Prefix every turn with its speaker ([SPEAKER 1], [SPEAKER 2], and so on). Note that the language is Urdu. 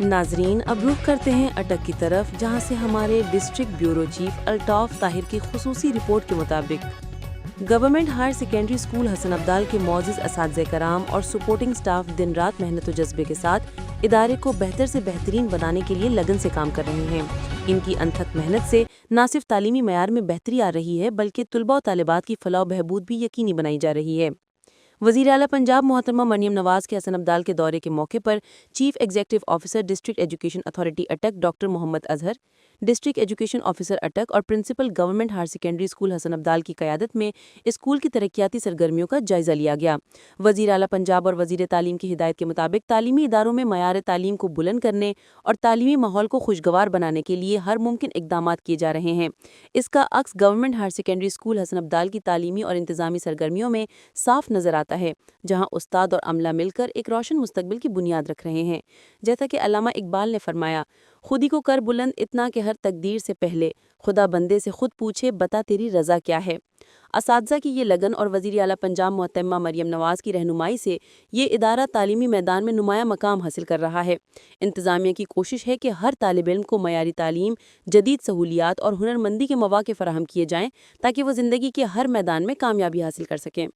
[SPEAKER 1] ناظرین اب رخ کرتے ہیں اٹک کی طرف، جہاں سے ہمارے district bureau chief Altaf Tahir کی خصوصی رپورٹ کے مطابق government higher secondary school Hasan Abdul کے معزز اساتذہ کرام اور سپورٹنگ سٹاف دن رات محنت و جذبے کے ساتھ ادارے کو بہتر سے بہترین بنانے کے لیے لگن سے کام کر رہے ہیں۔ ان کی انتھک محنت سے نہ صرف تعلیمی معیار میں بہتری آ رہی ہے بلکہ طلباء و طالبات کی فلاح و بہبود بھی یقینی بنائی جا رہی ہے۔ وزیر اعلیٰ پنجاب محترمہ مریم نواز کے حسن عبدال کے دورے کے موقع پر chief executive officer district education authority Attock doctor Muhammad Azhar, district education officer Attock اور principal government higher secondary school Hasan Abdal کی قیادت میں اسکول کی ترقیاتی سرگرمیوں کا جائزہ لیا گیا۔ وزیر اعلیٰ پنجاب اور وزیر تعلیم کی ہدایت کے مطابق تعلیمی اداروں میں معیار تعلیم کو بلند کرنے اور تعلیمی ماحول کو خوشگوار بنانے کے لیے ہر ممکن اقدامات کیے جا رہے ہیں۔ اس کا عکس government higher secondary school Hasan Abdal کی تعلیمی اور انتظامی سرگرمیوں میں صاف نظر آتا ہے، جہاں استاد اور عملہ مل کر ایک روشن مستقبل کی بنیاد رکھ رہے ہیں۔ جیسا کہ علامہ اقبال نے فرمایا، خودی کو کر بلند اتنا کہ ہر تقدیر سے پہلے خدا بندے سے خود پوچھے بتا تیری رضا کیا ہے۔ اساتذہ کی یہ لگن اور وزیر اعلیٰ پنجاب محترمہ مریم نواز کی رہنمائی سے یہ ادارہ تعلیمی میدان میں نمایاں مقام حاصل کر رہا ہے۔ انتظامیہ کی کوشش ہے کہ ہر طالب علم کو معیاری تعلیم، جدید سہولیات اور ہنرمندی کے مواقع فراہم کیے جائیں تاکہ وہ زندگی کے ہر میدان میں کامیابی حاصل کر سکیں۔